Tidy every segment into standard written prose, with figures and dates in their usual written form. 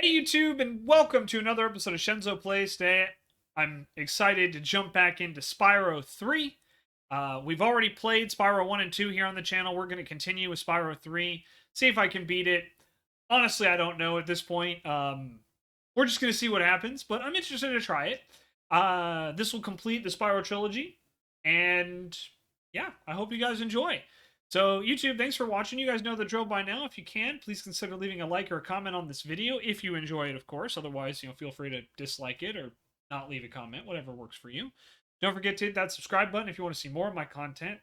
Hey YouTube, and welcome to another episode of Shenzo Plays. Today, I'm excited to jump back into Spyro 3. We've already played Spyro 1 and 2 here on the channel. We're going to continue with Spyro 3, see if I can beat it. Honestly, I don't know at this point. We're just going to see what happens, but I'm interested to try it. This will complete the Spyro Trilogy, and yeah, I hope you guys enjoy. So, YouTube, thanks for watching. You guys know the drill by now. If you can, please consider leaving a like or a comment on this video, if you enjoy it, of course. Otherwise, feel free to dislike it or not leave a comment, whatever works for you. Don't forget to hit that subscribe button if you want to see more of my content.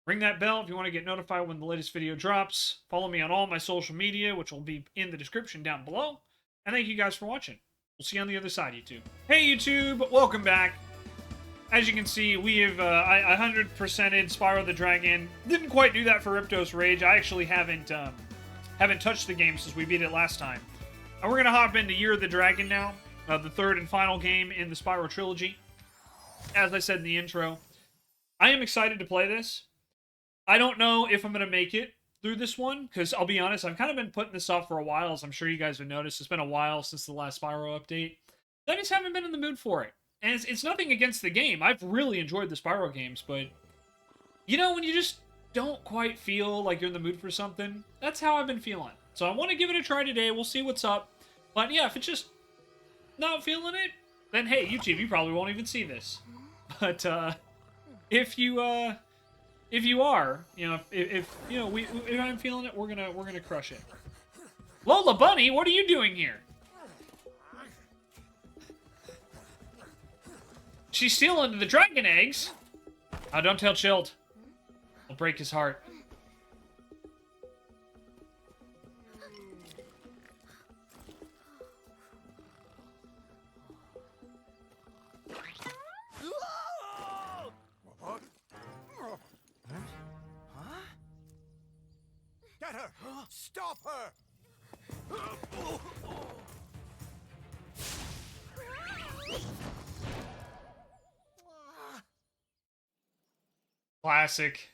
Ring that bell if you want to get notified when the latest video drops. Follow me on all my social media, which will be in the description down below. And thank you guys for watching. We'll see you on the other side, YouTube. Hey, YouTube! Welcome back. As you can see, we have 100%ed Spyro the Dragon. Didn't quite do that for Riptos Rage. I actually haven't touched the game since we beat it last time. And we're going to hop into Year of the Dragon now, the third and final game in the Spyro Trilogy. As I said in the intro, I am excited to play this. I don't know if I'm going to make it through this one, because I'll be honest, I've kind of been putting this off for a while, as I'm sure you guys have noticed. It's been a while since the last Spyro update. I just haven't been in the mood for it. And it's nothing against the game. I've really enjoyed the Spyro games, but when you just don't quite feel like you're in the mood for something, that's how I've been feeling. So I want to give it a try today. We'll see what's up. But yeah, if it's just not feeling it, then hey, YouTube, you probably won't even see this. But if you are, if I'm feeling it, we're gonna crush it. Lola Bunny, what are you doing here? She's stealing the dragon eggs. Oh, don't tell Chilled. I'll break his heart. Get her! Stop her! Classic.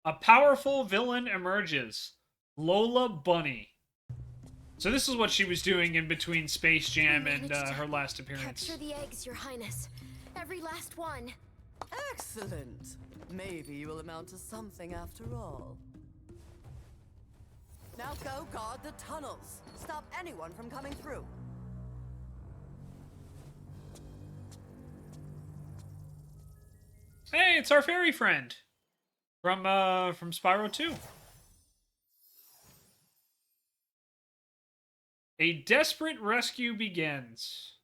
A powerful villain emerges. Lola Bunny. So this is what she was doing in between Space Jam and her last appearance. Capture the eggs, Your Highness. Every last one. Excellent. Maybe you will amount to something after all. Now go guard the tunnels. Stop anyone from coming through. Hey, it's our fairy friend from Spyro 2. A desperate rescue begins.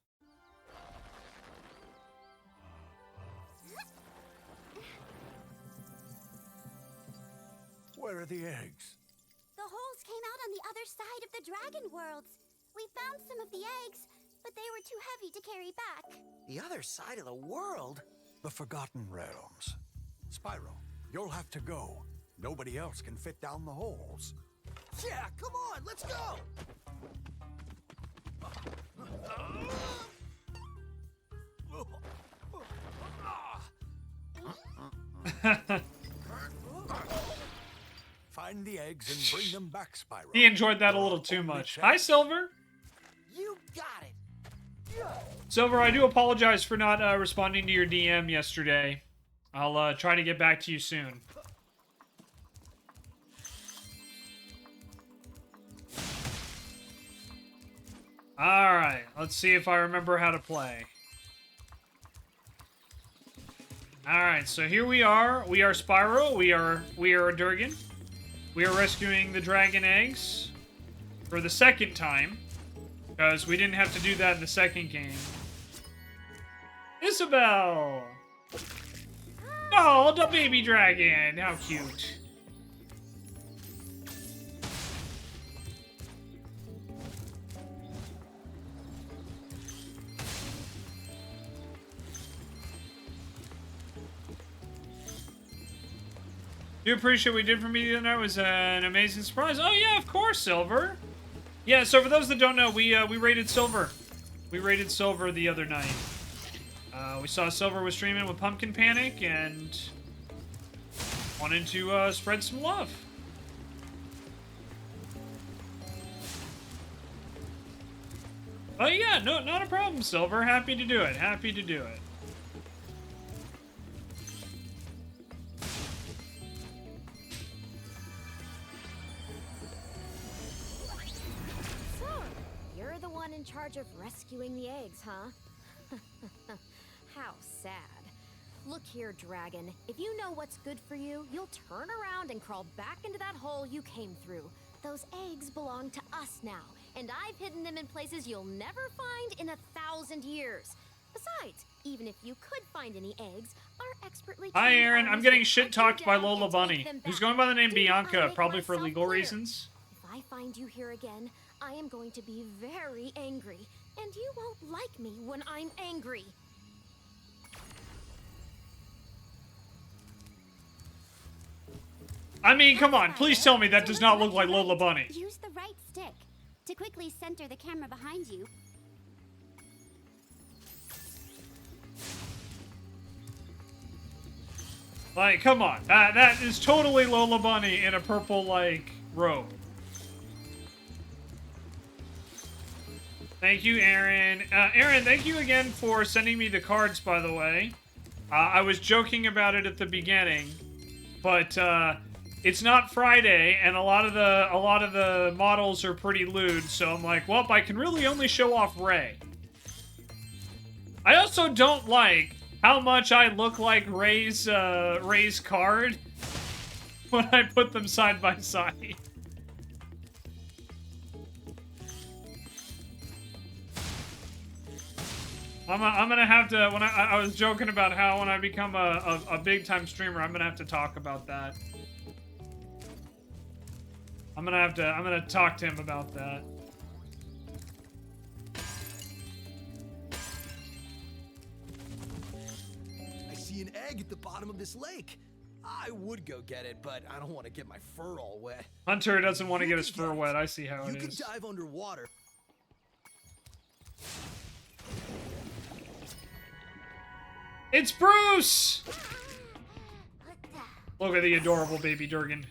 Where are the eggs? The holes came out on the other side of the dragon worlds. We found some of the eggs, but they were too heavy to carry back. The other side of the world? The Forgotten Realms. Spyro, you'll have to go. Nobody else can fit down the holes. Yeah, come on, let's go! Find the eggs and bring them back, Spyro. He enjoyed that a little too much. Hi, Silver. You got it! Silver, I do apologize for not responding to your DM yesterday. I'll try to get back to you soon. Alright, let's see if I remember how to play. Alright, so here we are. We are Spyro. We are a Durgan. We are rescuing the dragon eggs for the second time, because we didn't have to do that in the second game. Isabelle! Oh, the baby dragon! How cute. Do appreciate what we did for me the other night. It was an amazing surprise. Oh yeah, of course, Silver. Yeah, so for those that don't know, we raided Silver. We raided Silver the other night. We saw Silver was streaming with Pumpkin Panic and wanted to spread some love. Oh yeah, no, not a problem, Silver. Happy to do it. Happy to do it. So, you're the one in charge of rescuing the eggs, huh? How sad. Look here, Dragon. If you know what's good for you, you'll turn around and crawl back into that hole you came through. Those eggs belong to us now, and I've hidden them in places you'll never find in 1,000 years. Besides, even if you could find any eggs, our expertly Hi, trained Aaron. I'm armies getting will shit hunt talked you by down Lola and Bunny, take them who's back. going by the name Didn't I Bianca, make probably for myself legal clear? reasons. If I find you here again, I am going to be very angry, and you won't like me when I'm angry. I mean, come on. That's Please Spyro. tell me that To does not look like like Lola right, Bunny. Use the right stick to quickly center the camera behind you. Like, come on. That is totally Lola Bunny in a purple, like, robe. Thank you, Aaron. Aaron, thank you again for sending me the cards, by the way. I was joking about it at the beginning, but it's not Friday, and a lot of the models are pretty lewd, so I'm like, well, I can really only show off Ray. I also don't like how much I look like Ray's card when I put them side by side. I'm gonna have to, when I was joking about how when I become a big time streamer, I'm gonna have to talk about that. I'm gonna talk to him about that. I see an egg at the bottom of this lake. I would go get it, but I don't want to get my fur all wet. Hunter doesn't want to You get his can fur get it. wet. I see how You it can is. dive underwater. It's Bruce! Look at the adorable baby Durgan.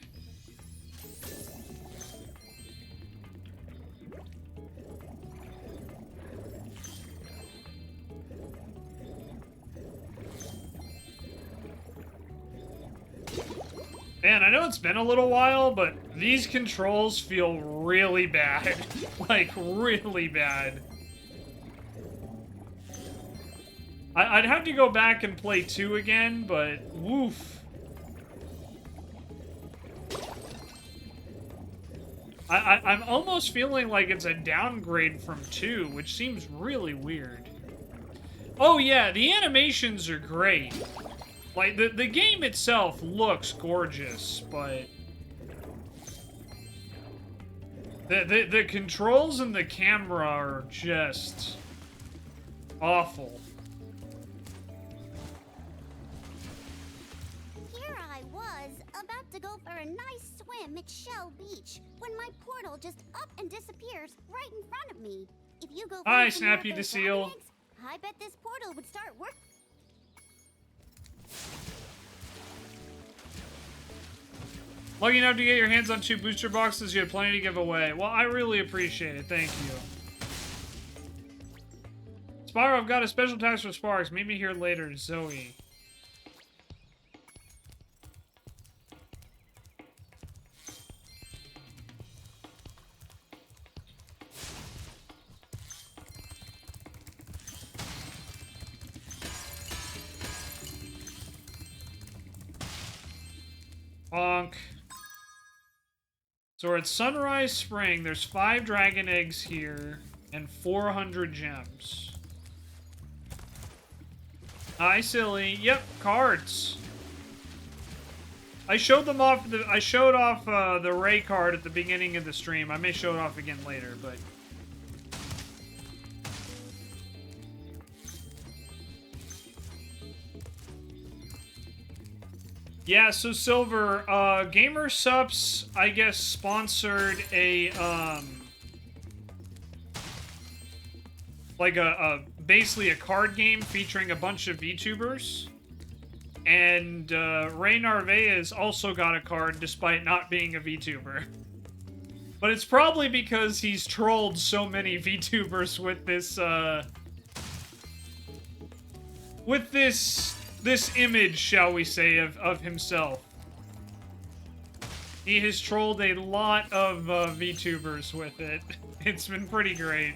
Man, I know it's been a little while, but these controls feel really bad. Like, really bad. I'd have to go back and play 2 again, but woof. I'm almost feeling like it's a downgrade from 2, which seems really weird. Oh yeah, the animations are great. Like, the game itself looks gorgeous, but the controls and the camera are just awful. Here I was, about to go for a nice swim at Shell Beach, when my portal just up and disappears right in front of me. If you go Hi, find some more of Snappy the those Seal. dragon eggs, I bet this portal would start working. Lucky enough to get your hands on 2 booster boxes, you had plenty to give away. Well, I really appreciate it. Thank you. Spyro, I've got a special task for Sparks. Meet me here later, Zoe. Bonk. So we're at Sunrise Spring. There's 5 dragon eggs here and 400 gems. Hi, silly. Yep, cards. I showed them off. I showed off the Ray card at the beginning of the stream. I may show it off again later, but yeah. So Silver, Gamer Sups, I guess, sponsored a like a basically a card game featuring a bunch of VTubers. And Ray Narvaez also got a card despite not being a VTuber. But it's probably because he's trolled so many VTubers with this image, shall we say, of himself. He has trolled a lot of VTubers with it. It's been pretty great.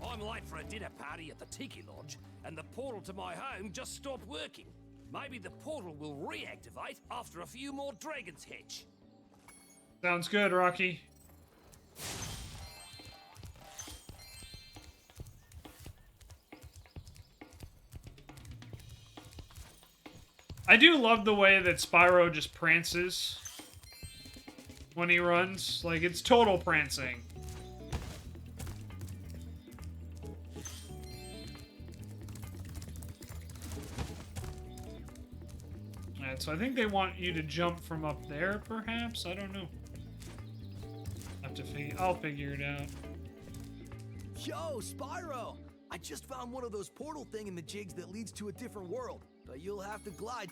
I'm late for a dinner party at the Tiki Lodge, and the portal to my home just stopped working. Maybe the portal will reactivate after a few more dragons hatch. Sounds good, Rocky. I do love the way that Spyro just prances when he runs. Like, it's total prancing. Alright, so I think they want you to jump from up there, perhaps? I don't know. I'll figure it out. Yo, Spyro! I just found one of those portal thingamajigs that leads to a different world, but you'll have to glide.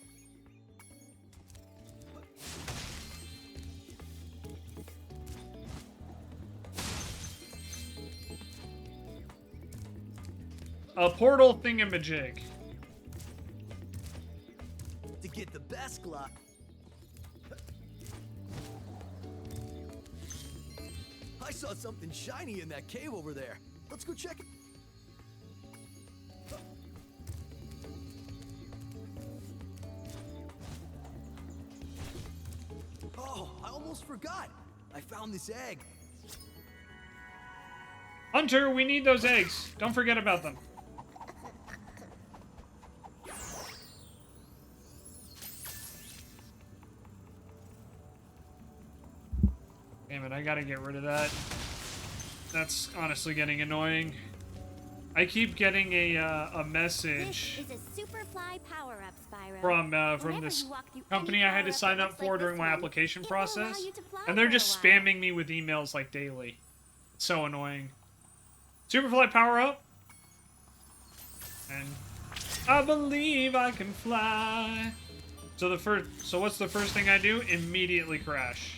A portal thingamajig. To get the best glide. I saw something shiny in that cave over there. Let's go check it. Oh, I almost forgot. I found this egg. Hunter, we need those eggs. Don't forget about them. Damn it, I gotta get rid of that. That's honestly getting annoying. I keep getting a message This is a super fly power-up, Spyro. from Whenever this you walk through company any I had to power-up sign that up looks for like during this my one, application it will allow process, you to fly and they're for a just while. spamming me with emails like daily. It's so annoying. Superfly power up, and I believe I can fly. So what's the first thing I do? Immediately crash.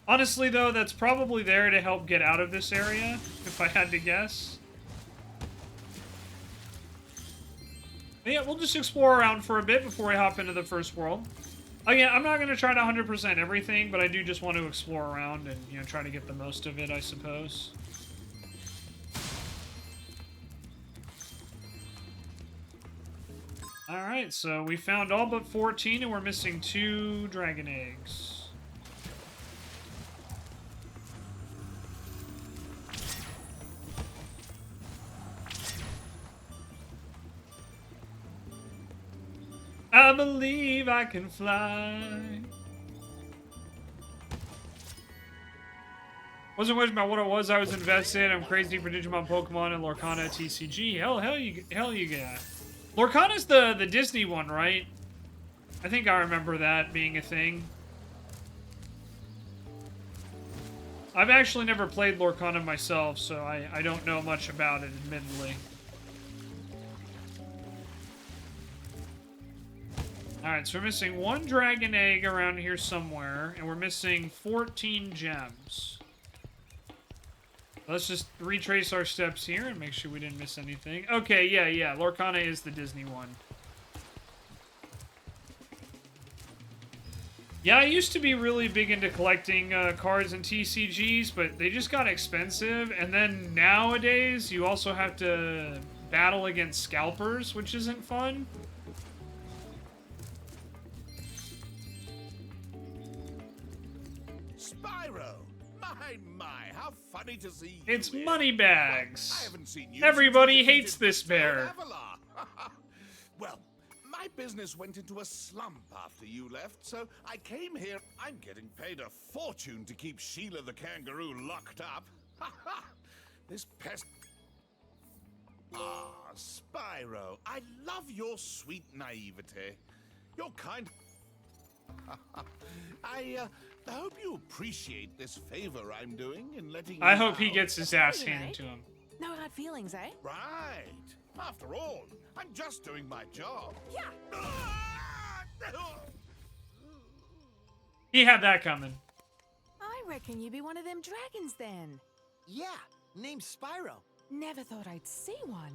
Honestly, though, that's probably there to help get out of this area, if I had to guess. But yeah, we'll just explore around for a bit before we hop into the first world. Again, I'm not going to try to 100% everything, but I do just want to explore around and, you know, try to get the most of it, I suppose. Alright, so we found all but 14, and we're missing 2 dragon eggs. I believe I can fly. Wasn't worried about what it was I was invested in. I'm crazy for Digimon, Pokemon, and Lorcana TCG. Hell you got. Lorcana's the Disney one, right? I think I remember that being a thing. I've actually never played Lorcana myself, so I don't know much about it, admittedly. Alright, so we're missing 1 dragon egg around here somewhere, and we're missing 14 gems. Let's just retrace our steps here and make sure we didn't miss anything. Okay, yeah, Lorcana is the Disney one. Yeah, I used to be really big into collecting cards and TCGs, but they just got expensive, and then nowadays you also have to battle against scalpers, which isn't fun. Spyro! My, how funny to see you It's here. Moneybags. Well, I haven't seen you Everybody since you hates defeated this bear. Avalar. Well, my business went into a slump after you left, so I came here. I'm getting paid a fortune to keep Sheila the kangaroo locked up. This pest... Ah, Spyro, I love your sweet naivete. You're kind... I hope you appreciate this favor I'm doing in letting I you hope he out. gets his ass handed to him. No hard feelings, eh? Right. After all, I'm just doing my job. Yeah. He had that coming. I reckon you be one of them dragons then. Yeah, name's Spyro. Never thought I'd see one.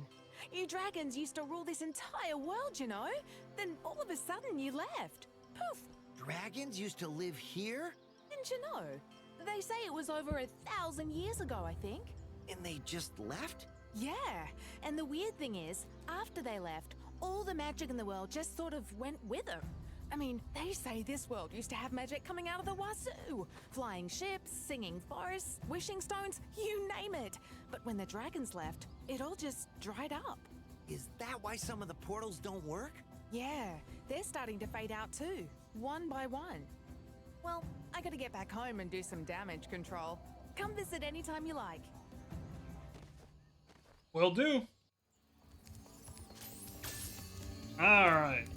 You dragons used to rule this entire world, you know? Then all of a sudden you left. Poof! Dragons used to live here? Didn't you know? They say it was over 1,000 years ago, I think. And they just left? Yeah, and the weird thing is, after they left, all the magic in the world just sort of went with them. I mean, they say this world used to have magic coming out of the wazoo. Flying ships, singing forests, wishing stones, you name it. But when the dragons left, it all just dried up. Is that why some of the portals don't work? Yeah, they're starting to fade out too, one by one. Well, I gotta get back home and do some damage control. Come visit anytime you like. Will do. Alright.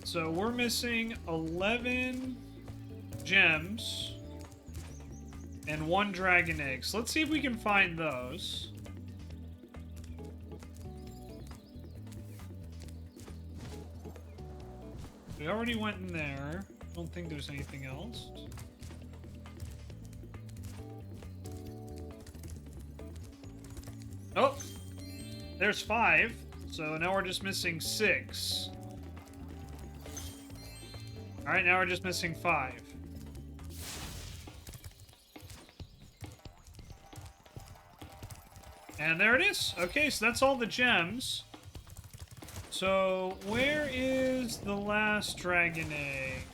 So we're missing 11 gems and 1 dragon egg. So let's see if we can find those. We already went in there. I don't think there's anything else. Oh! There's 5. So now we're just missing 6. Alright, now we're just missing 5. And there it is. Okay, so that's all the gems. So, where is the last dragon egg?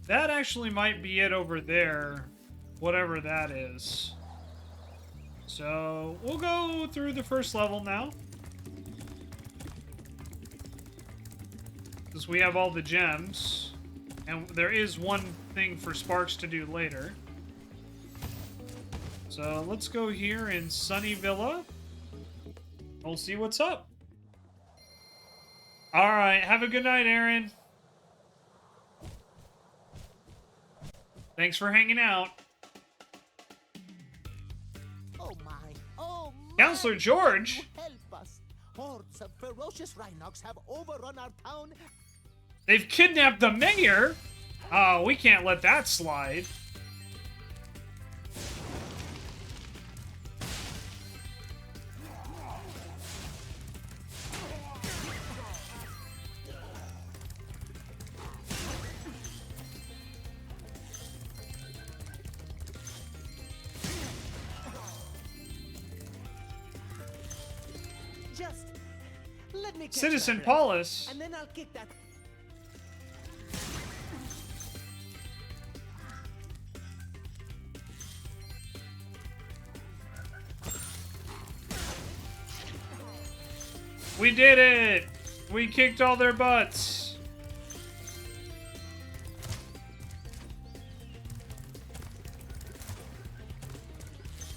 That actually might be it over there, whatever that is. So, we'll go through the first level now. Because we have all the gems. And there is one thing for Sparks to do later. So, let's go here in Sunny Villa. We'll see what's up. Alright, have a good night, Aaron. Thanks for hanging out. Oh my, oh my. Counselor George? Help us. Hordes of ferocious rhinocs have overrun our town. They've kidnapped the mayor? Oh, we can't let that slide. Just let me catch Citizen that rat, Paulus. and then I'll kick that. We did it! We kicked all their butts.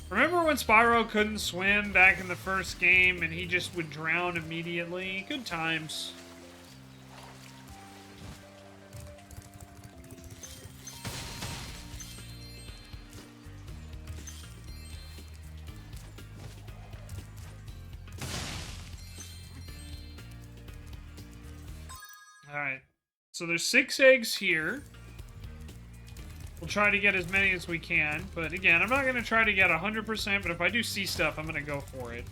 Remember when Spyro couldn't swim back in the first game and he just would drown immediately? Good times. Alright. So there's 6 eggs here. We'll try to get as many as we can. But again, I'm not going to try to get 100%, but if I do see stuff, I'm going to go for it.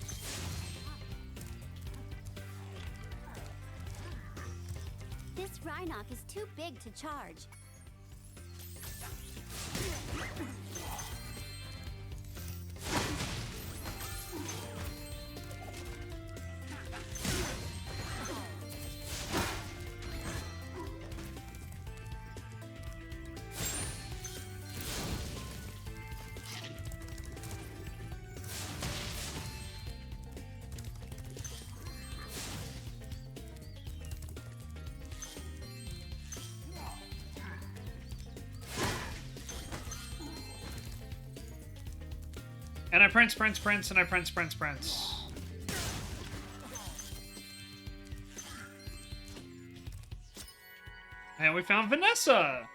This Rhinoc is too big to charge. And I prince, and I prince. And we found Vanessa!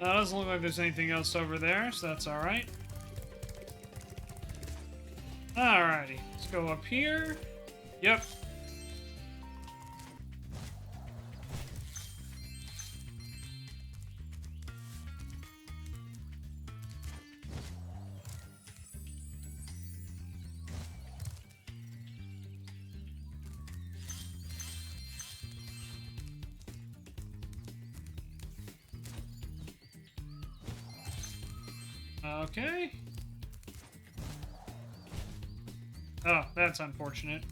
Doesn't look like there's anything else over there, so that's alright. Alrighty, let's go up here. Yep. Okay. Oh, that's unfortunate.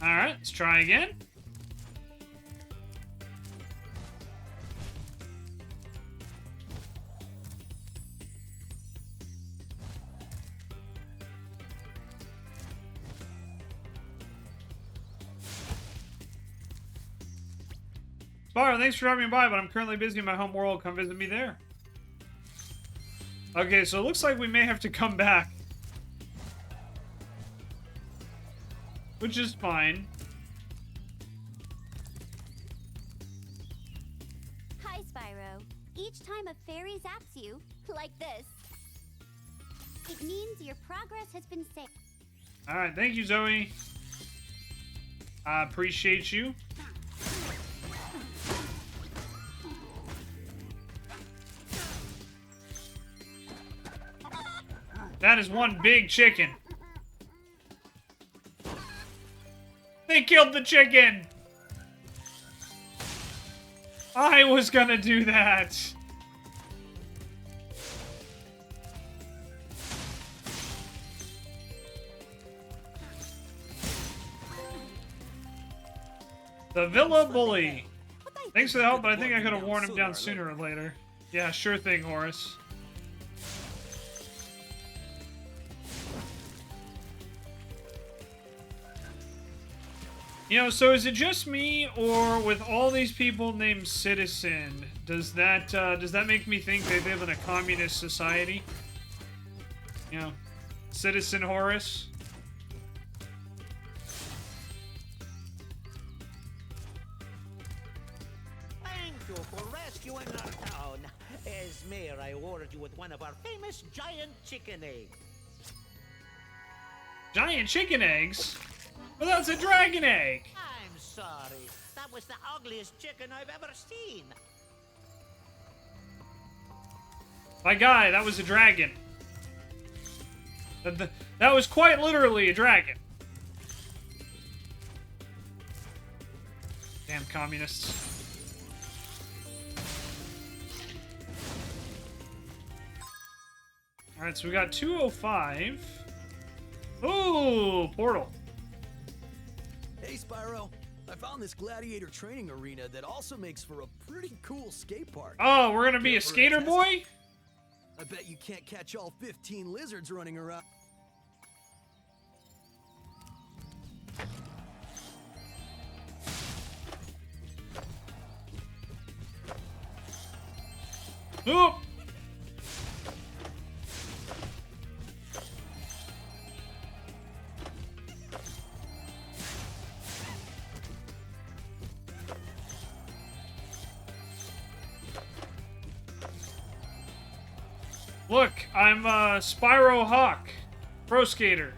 Alright, let's try again. Spyro, thanks for dropping by, but I'm currently busy in my home world. Come visit me there. Okay, so it looks like we may have to come back. Which is fine. Hi, Spyro. Each time a fairy zaps you, like this, it means your progress has been saved. Alright, thank you, Zoe. I appreciate you. That is one big chicken. They killed the chicken! I was gonna do that. The Villa Bully. Thanks for the help, but I think I could have worn him down sooner or later. Yeah, sure thing, Horace. You know, so is it just me, or with all these people named Citizen, does that make me think they live in a communist society? You know, Citizen Horace? Thank you for rescuing our town. As mayor, I awarded you with one of our famous giant chicken eggs. Giant chicken eggs? Well, that's a dragon egg! I'm sorry. That was the ugliest chicken I've ever seen. My guy, that was a dragon. That was quite literally a dragon. Damn communists. Alright, so we got 205. Ooh, portal. Hey, Spyro. I found this gladiator training arena that also makes for a pretty cool skate park. Oh, we're gonna be Care a for skater test? boy? I bet you can't catch all 15 lizards running around. Oop! Look, I'm Spyro Hawk, pro skater.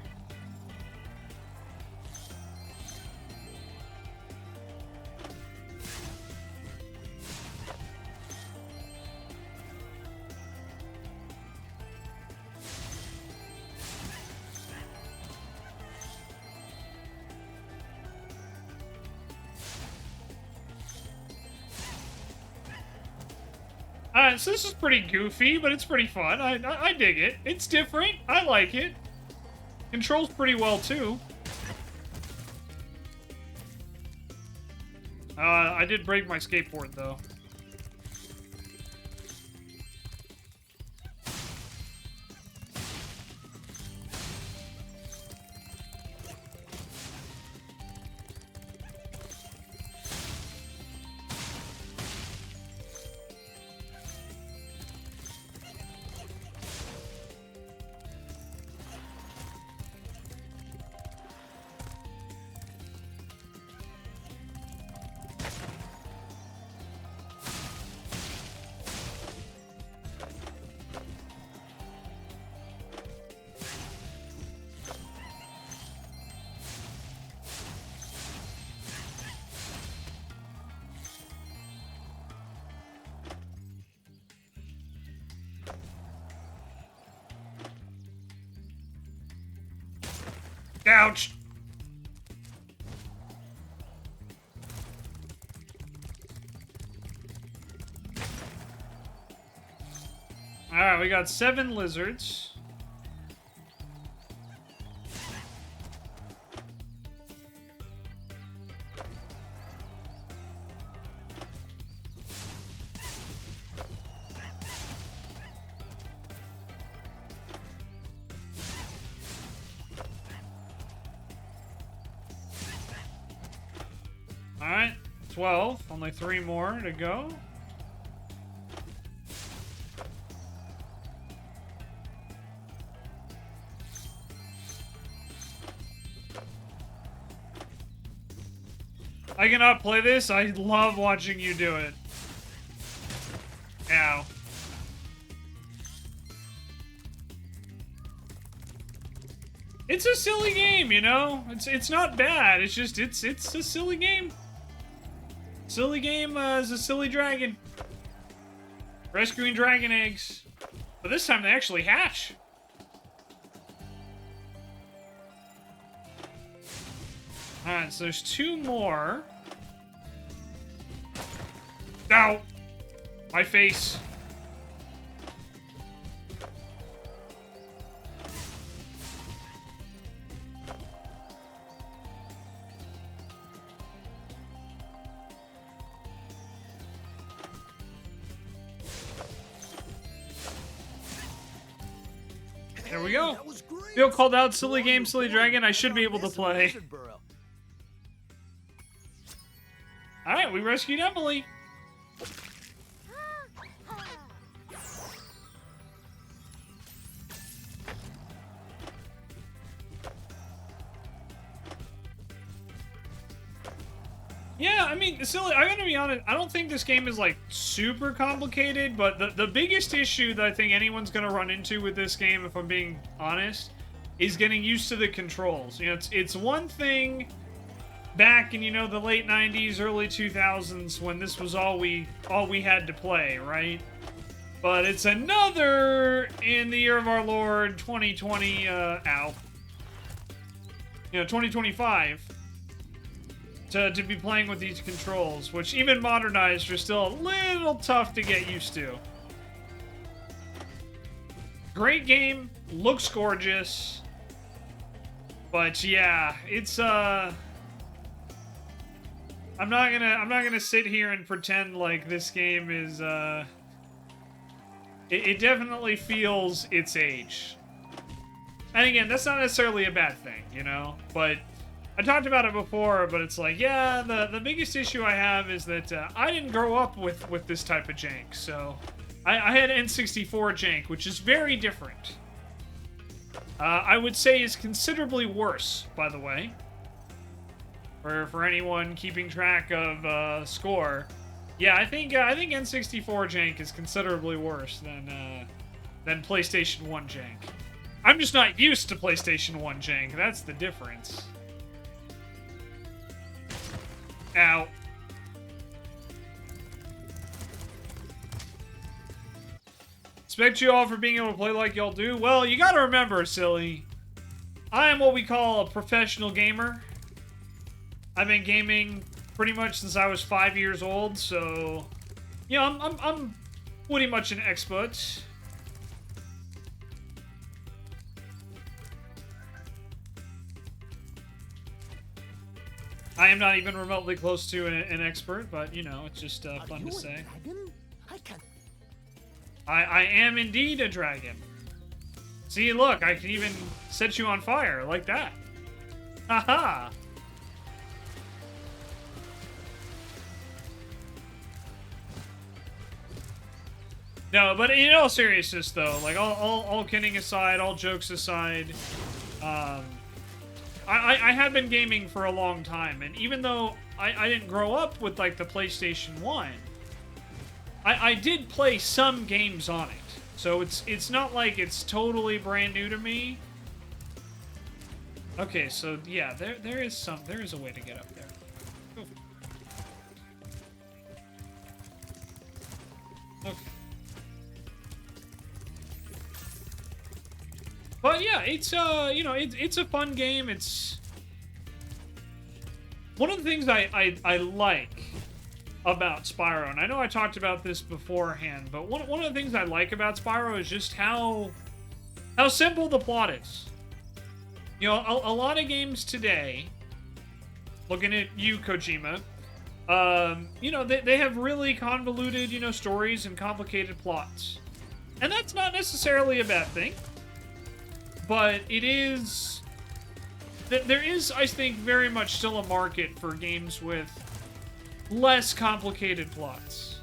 So this is pretty goofy, but it's pretty fun. I dig it. It's different. I like it. Controls pretty well, too. I did break my skateboard, though. Ouch! Alright, we got 7 lizards. Alright, 12. Only 3 more to go. I cannot play this. I love watching you do it. Ow. It's a silly game, you know? It's not bad. It's just it's a silly game. Silly game is a silly dragon. Rescuing dragon eggs. But this time they actually hatch. Alright, so there's 2 more. Ow! My face. There we go. Feel called out, silly game, silly dragon. I should be able to play. Alright, we rescued Emily. Yeah, I mean, silly, I gotta be honest, I don't think this game is, like, super complicated, but the biggest issue that I think anyone's gonna run into with this game, if I'm being honest, is getting used to the controls. You know, it's one thing back in, you know, the late 90s, early 2000s, when this was all we had to play, right? But it's another in the year of our Lord, 2020, 2025, to be playing with these controls, which even modernized are still a little tough to get used to. Great game, looks gorgeous, but yeah, it's I'm not gonna sit here and pretend like this game is it definitely feels its age. And again, that's not necessarily a bad thing, you know, but I talked about it before, but it's like, yeah, the biggest issue I have is that I didn't grow up with this type of jank, so I had N64 jank, which is very different. I would say is considerably worse, by the way. For anyone keeping track of score, yeah, I think N64 jank is considerably worse than PlayStation 1 jank. I'm just not used to PlayStation 1 jank. That's the difference. Ow. Respect you all for being able to play like y'all do. Well, you gotta remember, silly, I am what we call a professional gamer. I've been gaming pretty much since I was 5 years old, so you know, I'm pretty much an expert. I am not even remotely close to an expert, but you know, it's just fun to say. I am indeed a dragon. See, look, I can even set you on fire like that. Haha. No, but in all seriousness, though, like all kidding aside, all jokes aside, I have been gaming for a long time, and even though I didn't grow up with like the PlayStation 1, I did play some games on it. So it's not like it's totally brand new to me. Okay, so yeah, there is a way to get up there. Go. Okay. But yeah, yeah, it's you know, it's a fun game. It's one of the things I like about Spyro, and I know I talked about this beforehand, but one of the things I like about Spyro is just how simple the plot is. You know, a lot of games today, looking at you, Kojima, you know, they have really convoluted, you know, stories and complicated plots. And that's not necessarily a bad thing. But it is... There is, I think, very much still a market for games with less complicated plots.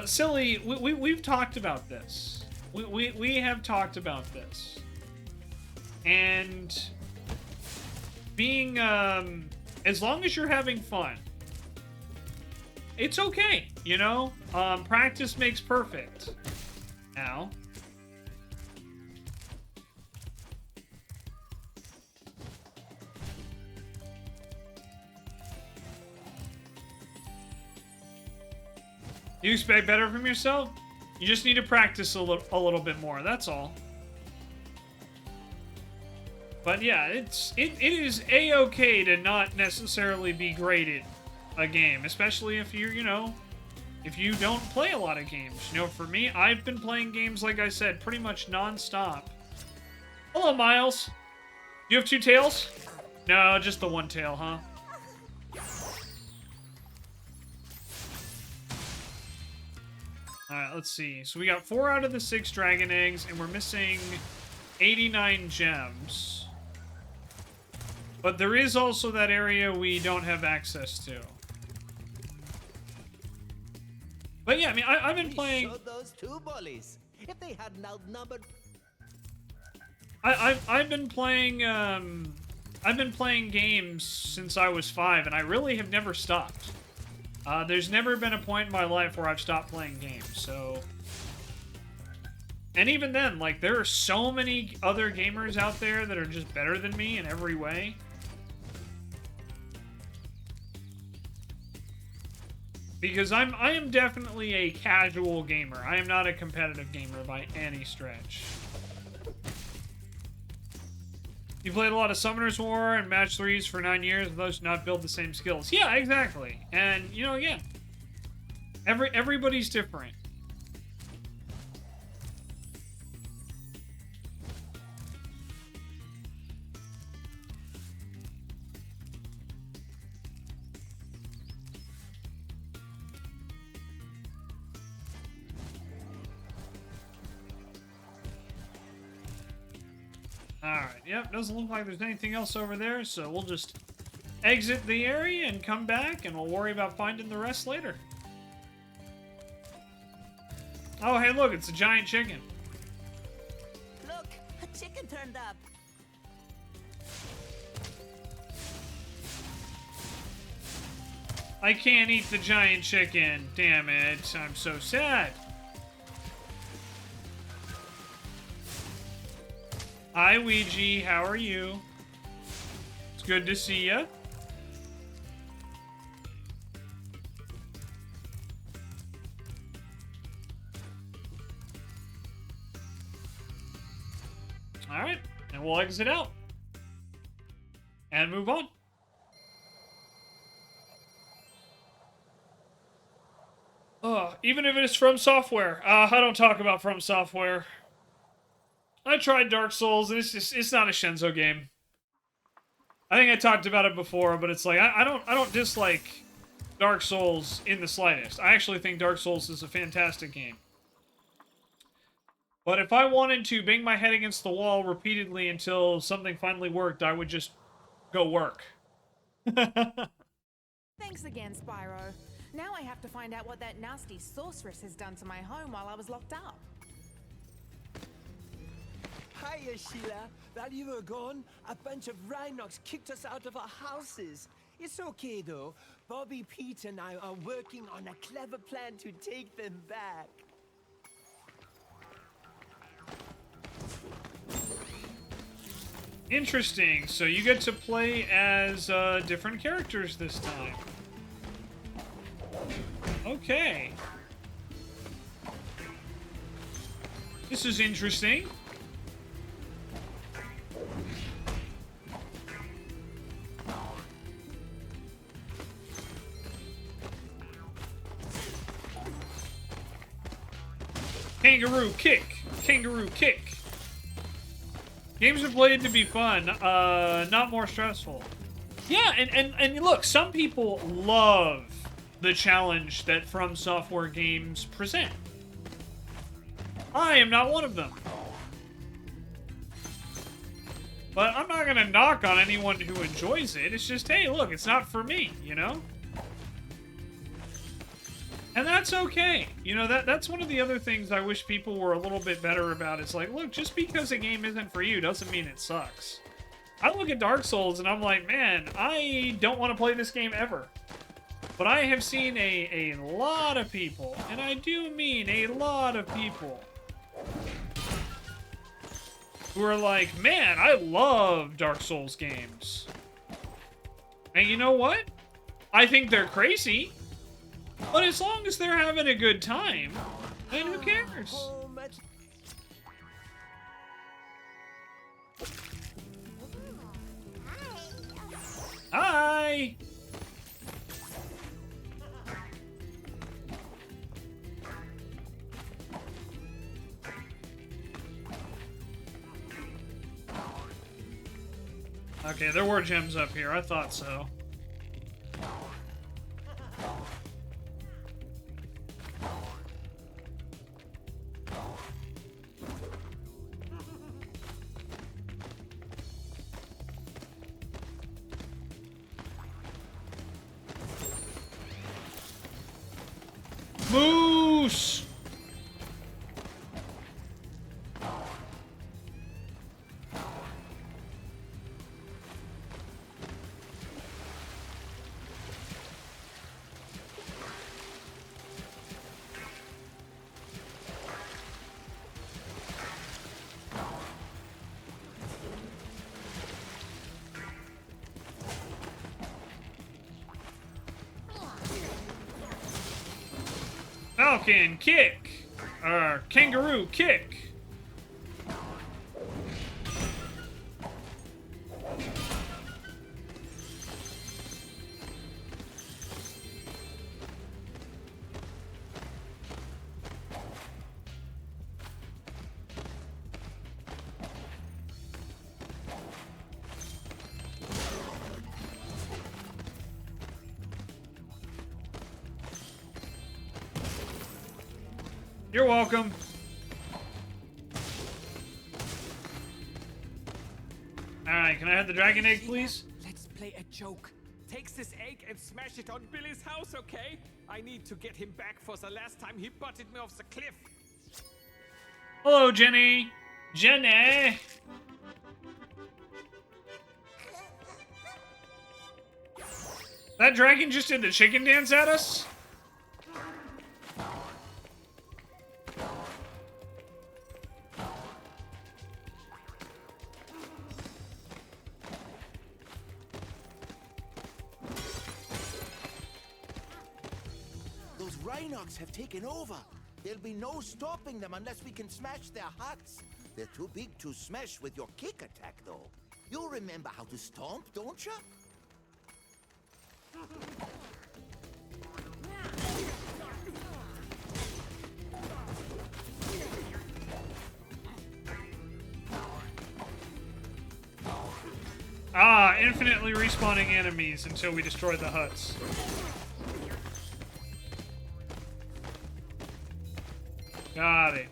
Silly, we've talked about this. We have talked about this. And being, as long as you're having fun, it's okay, you know? Practice makes perfect. Now. You expect better from yourself? You just need to practice a little bit more, that's all. But yeah, it is a-okay to not necessarily be great at a game, especially if you're, you know, if you don't play a lot of games. You know, for me, I've been playing games, like I said, pretty much non-stop. Hello, Miles. You have two tails? No, just the one tail, huh? Alright, let's see. So we got 4 out of the 6 dragon eggs, and we're missing 89 gems. But there is also that area we don't have access to. But yeah, I mean, I've been playing... those two bullies. If they hadn't outnumbered... I've been playing games since I was 5, and I really have never stopped. There's never been a point in my life where I've stopped playing games, so... And even then, like, there are so many other gamers out there that are just better than me in every way. Because I am definitely a casual gamer. I am not a competitive gamer by any stretch. You played a lot of Summoner's War and Match 3s for 9 years, and those do not build the same skills. Yeah, exactly. And, you know, again, everybody's different. Alright, yep, doesn't look like there's anything else over there, so we'll just exit the area and come back, and we'll worry about finding the rest later. Oh, hey, look, it's a giant chicken. Look, a chicken turned up. I can't eat the giant chicken. Damn it, I'm so sad. Hi, Ouija. How are you? It's good to see ya. Alright, and we'll exit out. And move on. Even if it is From Software. I don't talk about From Software. I tried Dark Souls, and it's not a Shenzo game. I think I talked about it before, but it's like, I don't dislike Dark Souls in the slightest. I actually think Dark Souls is a fantastic game. But if I wanted to bang my head against the wall repeatedly until something finally worked, I would just go work. Thanks again, Spyro. Now I have to find out what that nasty Sorceress has done to my home while I was locked up. Hiya, Sheila. While you were gone, a bunch of Rhinox kicked us out of our houses. It's okay, though. Bobby, Pete, and I are working on a clever plan to take them back. Interesting. So you get to play as different characters this time. This is interesting. Kangaroo kick. Kangaroo kick. Games are played to be fun, not more stressful. Yeah, and look, some people love the challenge that From Software games present. I am not one of them. But I'm not gonna knock on anyone who enjoys it. It's just, hey, look, it's not for me, you know? And that's okay. You know, that's one of the other things I wish people were a little bit better about. It's like, look, just because a game isn't for you doesn't mean it sucks. I look at Dark Souls and I'm like, man, I don't want to play this game ever. But I have seen a lot of people, and I do mean a lot of people, who are like, man, I love Dark Souls games. And you know what? I think they're crazy. But as long as they're having a good time, then who cares? Hi! Okay, there were gems up here. I thought so. Moose! Falcon kick! Kangaroo kick! You're welcome. Alright, can I have the dragon egg, please? Let's play a joke. Takes this egg and smash it on Billy's house, okay? I need to get him back for the last time he butted me off the cliff. Hello, Jenny. Jenny! That dragon just did the chicken dance at us? Those Rhinox have taken over. There'll be no stopping them unless we can smash their huts. They're too big to smash with your kick attack, though. You remember how to stomp, don't you? Ah, infinitely respawning enemies until we destroy the huts. Got it.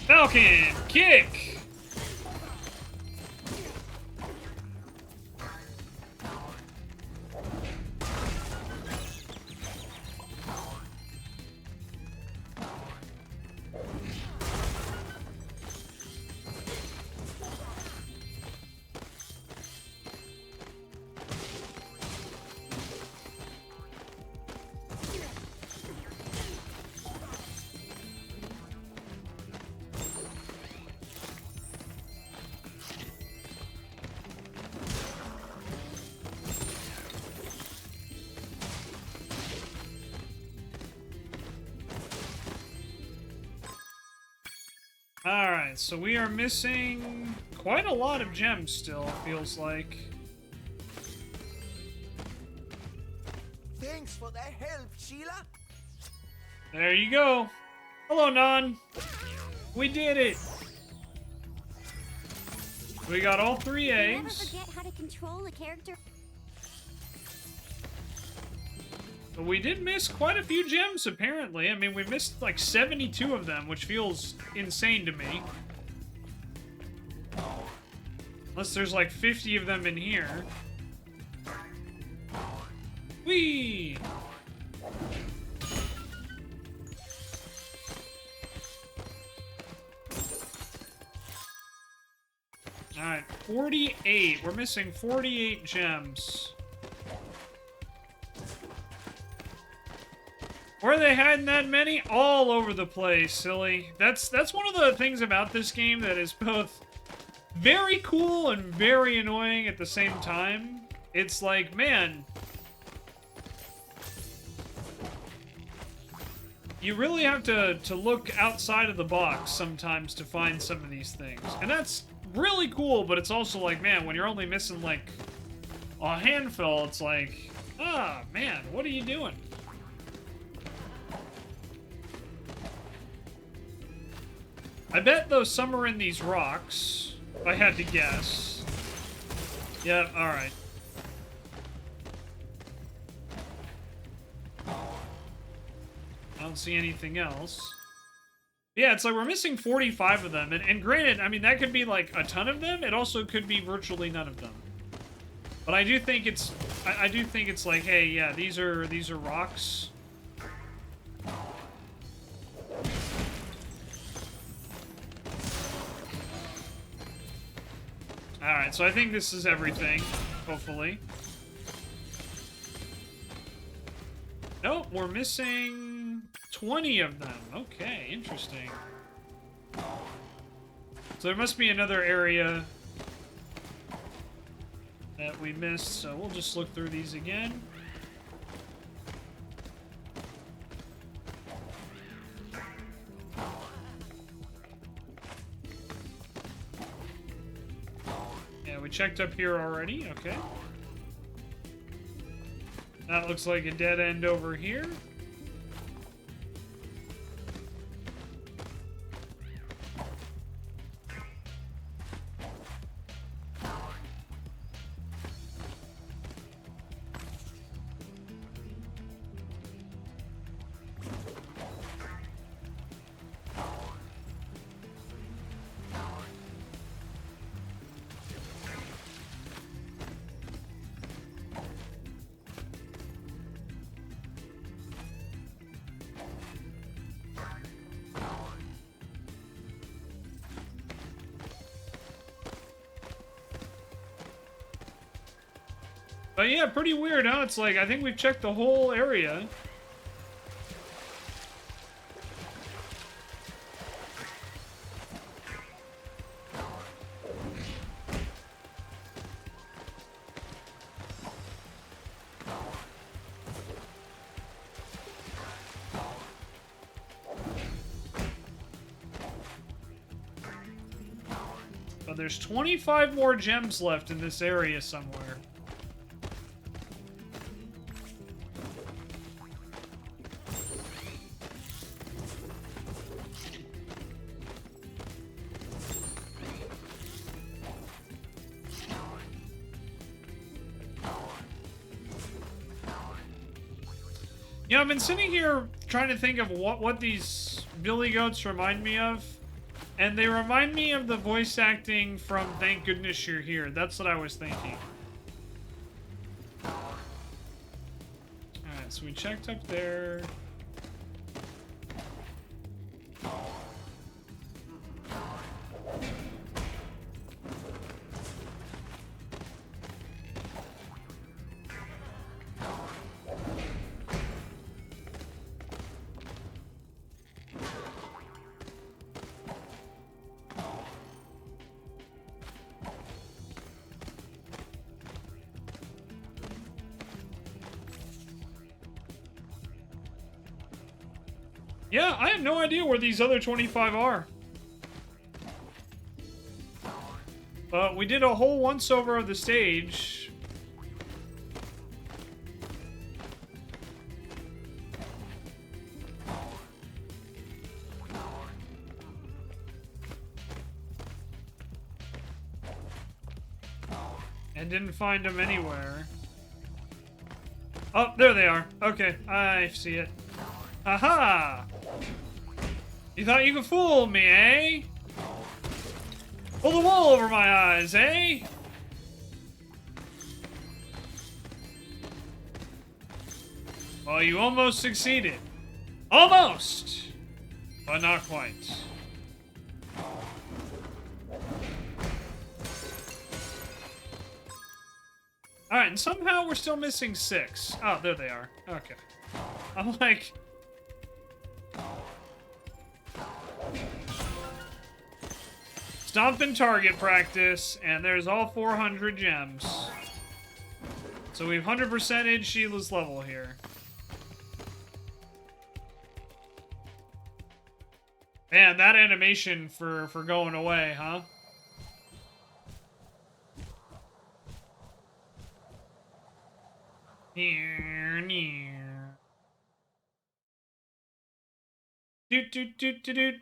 Falcon kick! Alright, so we are missing quite a lot of gems still, it feels like. Thanks for the help, Sheila. There you go. Hello, Nan. We did it. We got all 3 Never eggs. forget how to control a character. But we did miss quite a few gems, apparently. I mean, we missed like 72 of them, which feels insane to me. Unless there's like 50 of them in here. Whee! Alright, 48. We're missing 48 gems. Where are they hiding that many? All over the place, silly. That's one of the things about this game that is both very cool and very annoying at the same time. It's like, man, you really have to look outside of the box sometimes to find some of these things. And that's really cool, but it's also like, man, when you're only missing like a handful, it's like, ah, man, what are you doing? I bet though some are in these rocks, if I had to guess. Yeah, alright. I don't see anything else. Yeah, it's like we're missing 45 of them, and granted, I mean, that could be like a ton of them, it also could be virtually none of them. But I do think it's, I do think it's like, hey, yeah, these are rocks. Alright, so I think this is everything, hopefully. Nope, we're missing 20 of them. Okay, interesting. So there must be another area that we missed, so we'll just look through these again. Yeah, we checked up here already, okay. That looks like a dead end over here. But yeah, pretty weird, huh? It's like, I think we've checked the whole area. But there's 25 more gems left in this area somewhere. You know, I've been sitting here trying to think of what these billy goats remind me of. And they remind me of the voice acting from Thank Goodness You're Here. That's what I was thinking. Alright, so we checked up there. Yeah, I have no idea where these other 25 are. But we did a whole once-over of the stage. And didn't find them anywhere. Oh, there they are. Okay, I see it. Aha! You thought you could fool me, eh? Pull the wool over my eyes, eh? Well, you almost succeeded. Almost! But not quite. Alright, and somehow we're still missing 6. Oh, there they are. Okay. I'm like... Stomp and target practice, and there's all 400 gems. So we've 100%ed Sheila's level here. Man, that animation for going away, huh? Doot doot doot doot doot.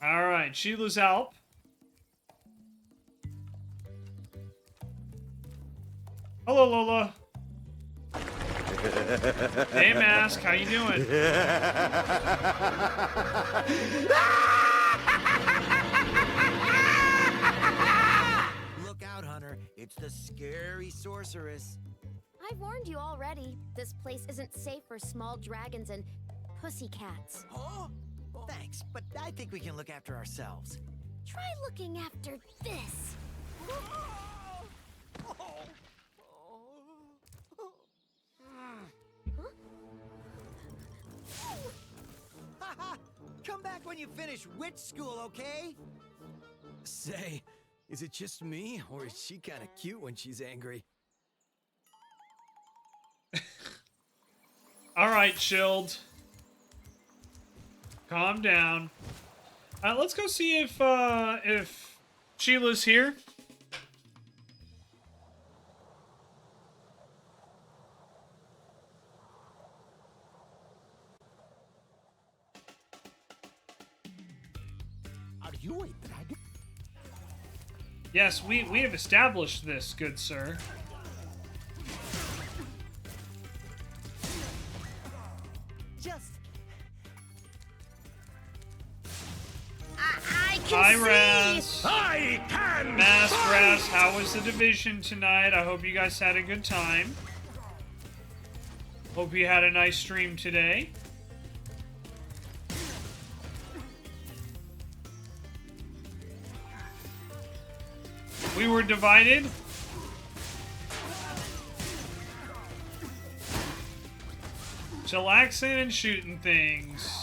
Alright, Sheila's Alp. Hello, Lola. Hey, Mask, how you doing? Look out, Hunter. It's the scary sorceress. I've warned you already. This place isn't safe for small dragons and pussycats. Huh? Thanks, but I think we can look after ourselves. Try looking after this. Haha! Come back when you finish witch school, okay? Say, is it just me, or is she kind of cute when she's angry? Alright, Shield. Calm down. Let's go see if Sheila's here. Are you a dragon? Yes, we have established this, good sir. Just... I Hi, can Raz. I can Mask, fight! Raz, how was the division tonight? I hope you guys had a good time. Hope you had a nice stream today. We were divided. Chillaxing and shooting things.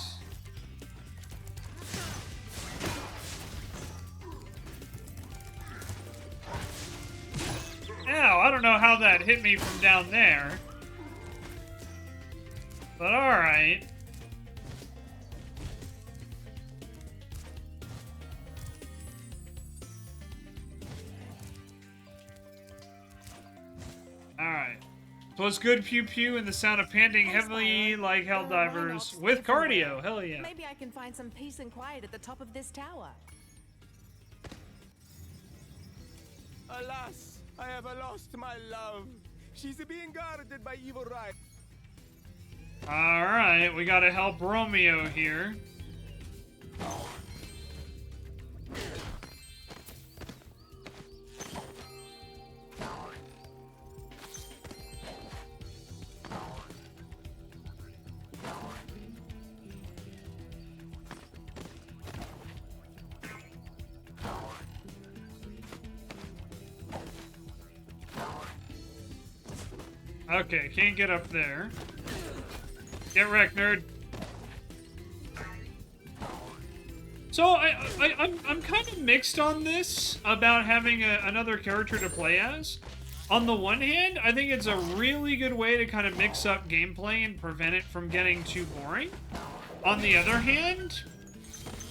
Ow, I don't know how that hit me from down there. But alright. Alright. Was good pew pew and the sound of panting heavily like helldivers with cardio. Hell yeah. Maybe I can find some peace and quiet at the top of this tower. Alas, I have lost my love. She's being guarded by evil right. Alright, we gotta help Romeo here. Okay, can't get up there. Get wrecked, nerd. So I'm kind of mixed on this about having another character to play as. On the one hand, I think it's a really good way to kind of mix up gameplay and prevent it from getting too boring. On the other hand,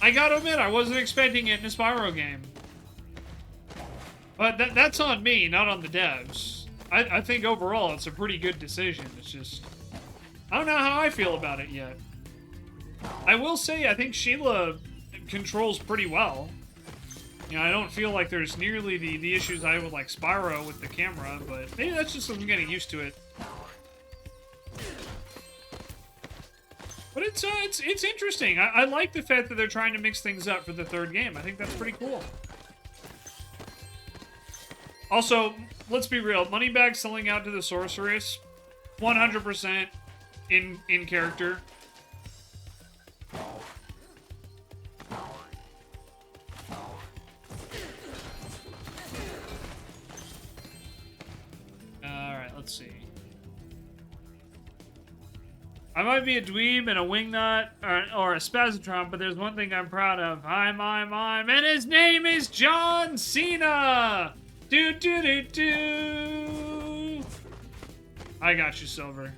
I gotta admit, I wasn't expecting it in a Spyro game. But that's on me, not on the devs. I think overall it's a pretty good decision. It's just, I don't know how I feel about it yet. I will say, I think Sheila controls pretty well. You know, I don't feel like there's nearly the issues I have with, like, Spyro with the camera, but maybe that's just I'm getting used to it. But it's interesting. I like the fact that they're trying to mix things up for the third game. I think that's pretty cool. Also, let's be real. Moneybag selling out to the Sorceress, 100% in character. Alright, let's see. I might be a dweeb and a wingnut or a spazatron, but there's one thing I'm proud of. I'm, and his name is John Cena! Do do do do! I got you, Silver.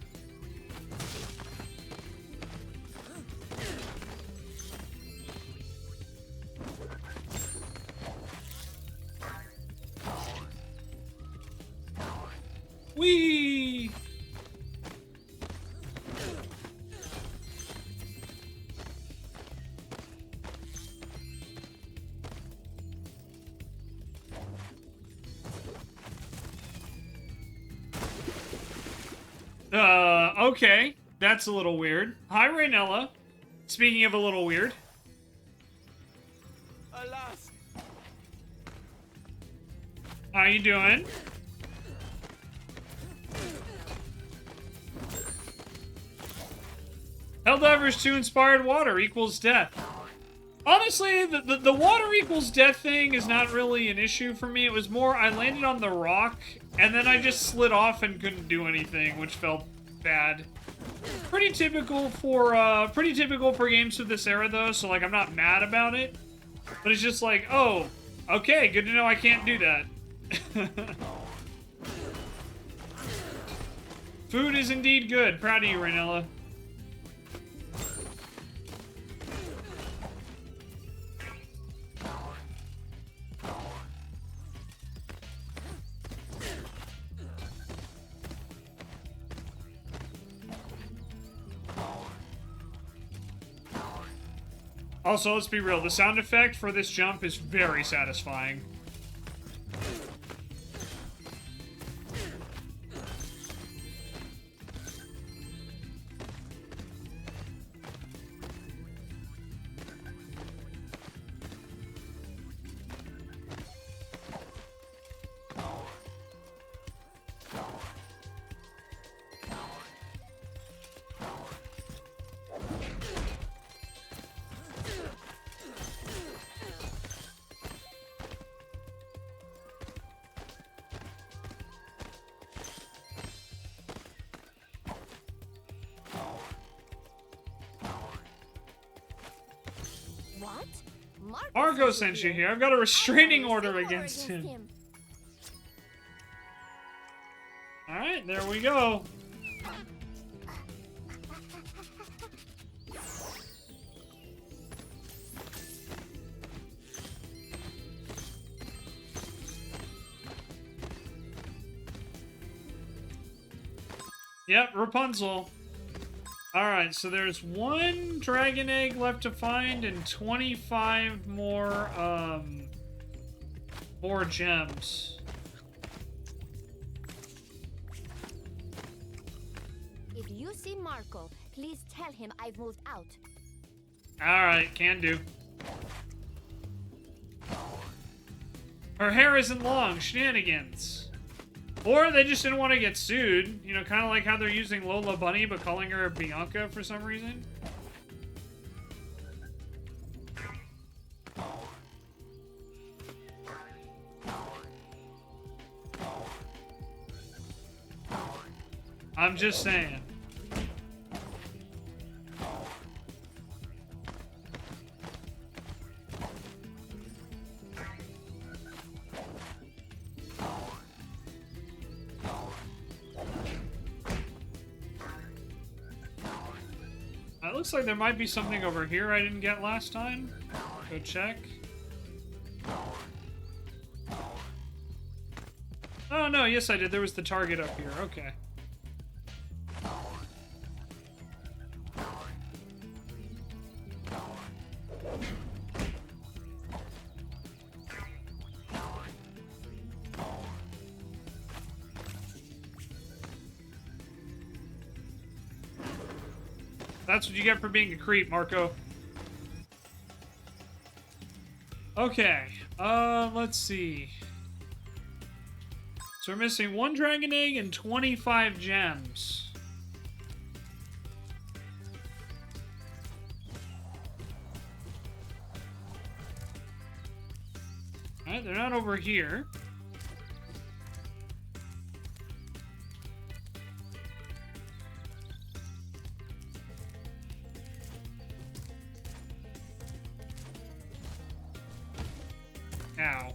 Whee! Okay. That's a little weird. Hi, Raynella. Speaking of a little weird. Alas. How you doing? Helldivers 2 inspired water equals death. Honestly, the water equals death thing is not really an issue for me. It was more I landed on the rock, and then I just slid off and couldn't do anything, which felt bad. Pretty typical for games of this era, though, so, like, I'm not mad about it. But it's just like, oh, okay, good to know I can't do that. Food is indeed good. Proud of you, Raynella. Also, let's be real, the sound effect for this jump is very satisfying. What? Margo sent you here. I've got a restraining order against him. Alright, there we go. Yep, Rapunzel. Alright, so there's one dragon egg left to find and 25 more gems. If you see Marco, please tell him I've moved out. Alright, can do. Her hair isn't long, shenanigans. Or they just didn't want to get sued. You know, kind of like how they're using Lola Bunny but calling her Bianca for some reason. I'm just saying. It looks like there might be something over here I didn't get last time. Go check. no, yes I did. There was the target up here. Okay. That's what you get for being a creep, Marco. Okay, let's see. So we're missing 1 dragon egg and 25 gems. Alright, they're not over here. Ow.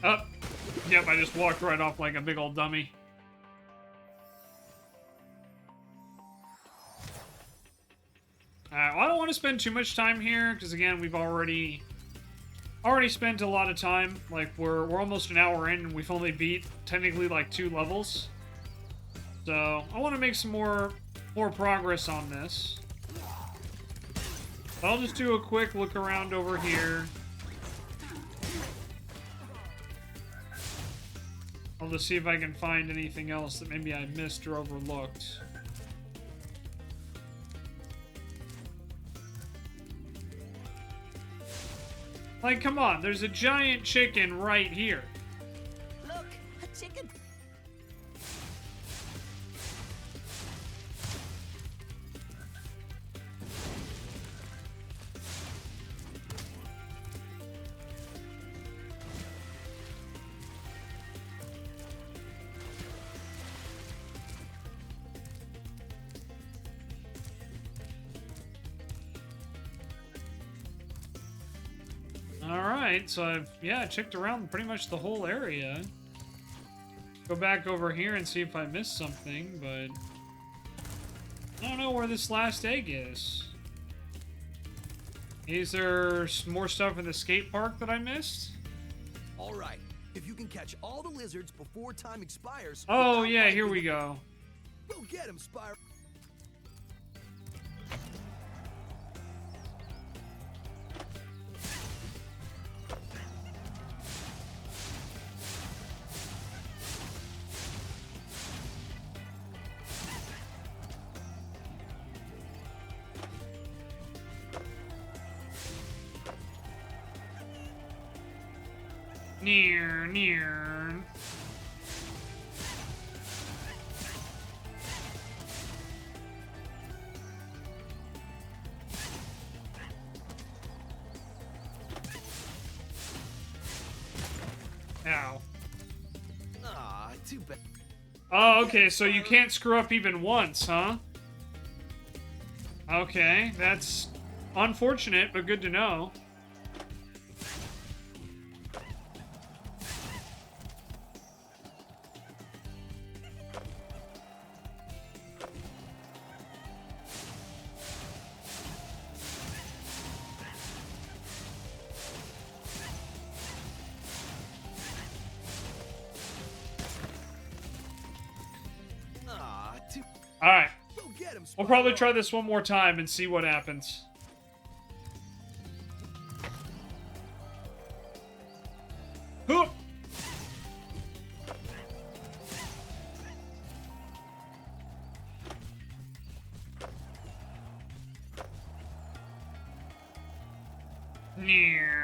Oh, yep, I just walked right off like a big old dummy. Well, I don't want to spend too much time here, because again, we've already spent a lot of time. Like, we're almost an hour in, and we've only beat, technically, like, 2 levels. So, I want to make some more progress on this. But I'll just do a quick look around over here. I'll just see if I can find anything else that maybe I missed or overlooked. Like, come on, there's a giant chicken right here. Look, a chicken. Alright, so I've, checked around pretty much the whole area. Go back over here and see if I missed something, but I don't know where this last egg is. Is there more stuff in the skate park that I missed? All right, if you can catch all the lizards before time expires... Oh, yeah, here we go. Go get him, Spyro! Near. Ow. Ah, too bad. Oh, okay, so you can't screw up even once, huh? Okay, that's unfortunate, but good to know. Alright. We'll probably try this one more time and see what happens. Huh. Near.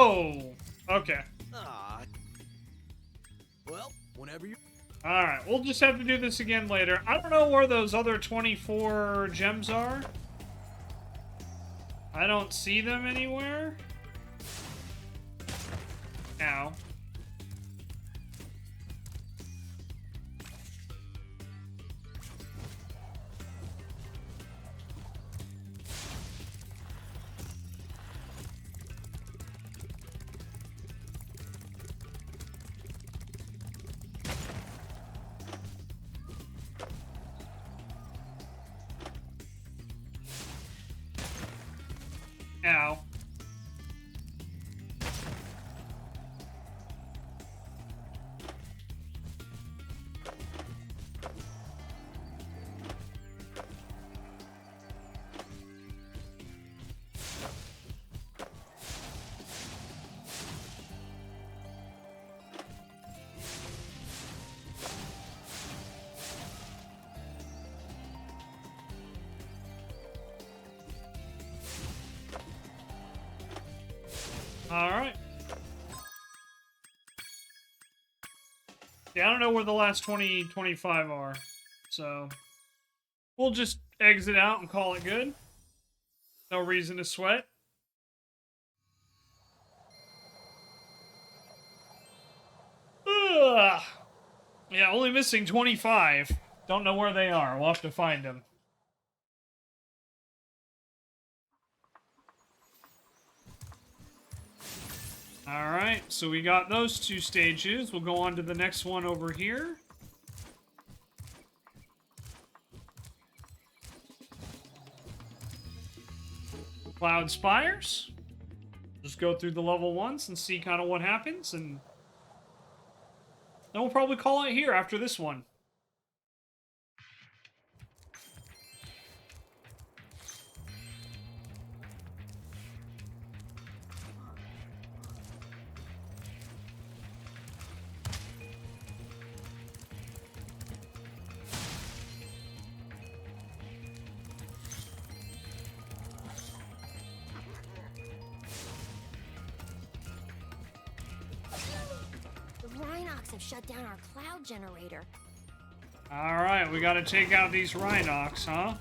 Oh! Okay. Ah. Well, whenever you. Alright, we'll just have to do this again later. I don't know where those other 24 gems are. I don't see them anywhere. Ow. Ow. Alright. Yeah, I don't know where the last 25 are. So, we'll just exit out and call it good. No reason to sweat. Ugh. Yeah, only missing 25. Don't know where they are. We'll have to find them. Alright, so we got those 2 stages. We'll go on to the next one over here. Cloud Spires. Just go through the level once and see kind of what happens, and then we'll probably call it here after this one. Have shut down our cloud generator. Alright, we gotta take out these Rhinox, huh?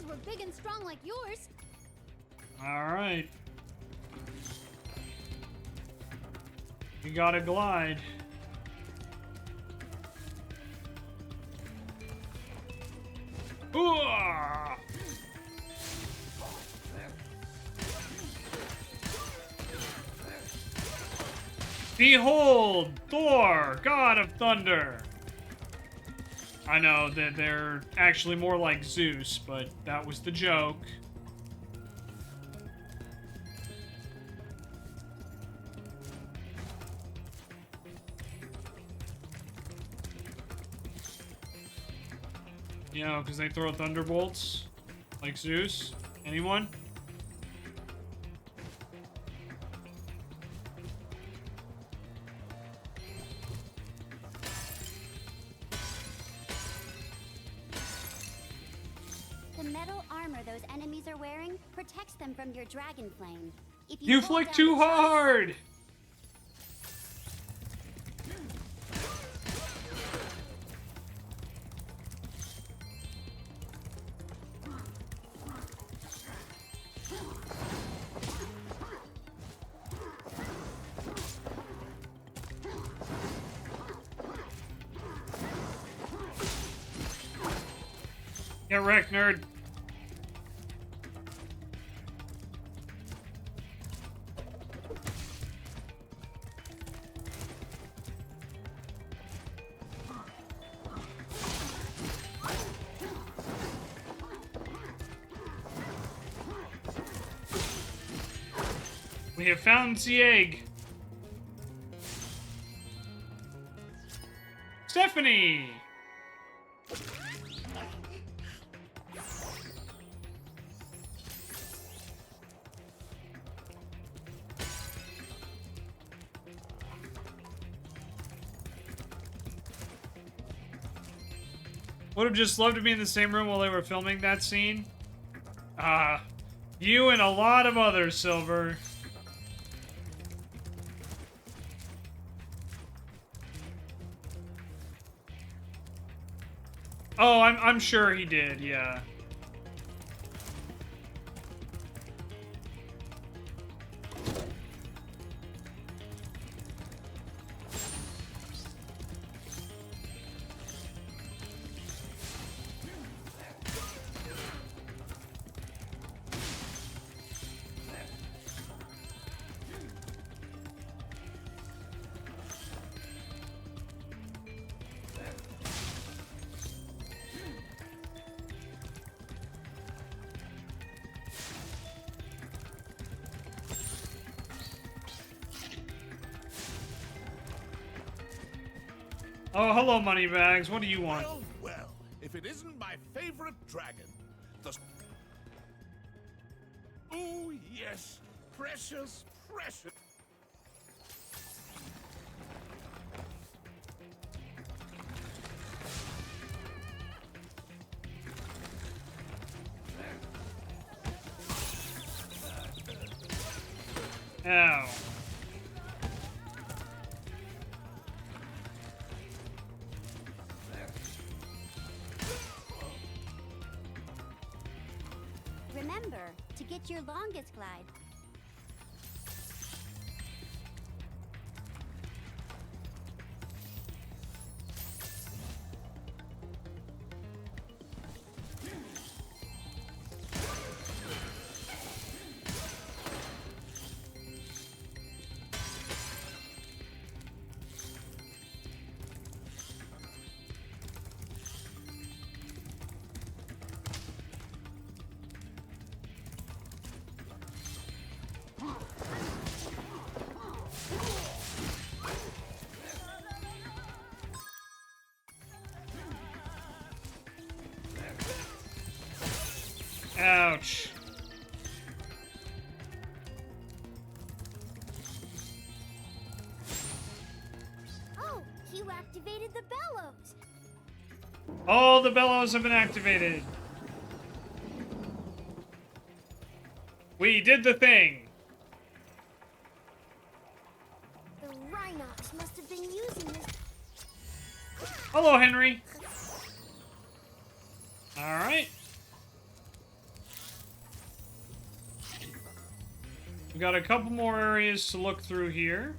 Were big and strong like yours. Alright. You gotta glide. Ooh! Behold, Thor, God of Thunder. I know that they're actually more like Zeus, but that was the joke. You know, because they throw thunderbolts like Zeus. Anyone? Those enemies are wearing protects them from your dragon flame. If you flick too hard! Get wrecked, nerd. We have found the egg. Stephanie! Would have just loved to be in the same room while they were filming that scene. You and a lot of others, Silver. Oh, I'm sure he did, yeah. Oh, hello, Moneybags. What do you want? Well, well, if it isn't my favorite dragon, the... Oh, yes. Precious, precious. Ow. Remember to get your longest glide. Ouch. Oh, you activated the bellows. All the bellows have been activated. We did the thing. The Rhinox must have been using this. Hello, Henry. All right. We got a couple more areas to look through here.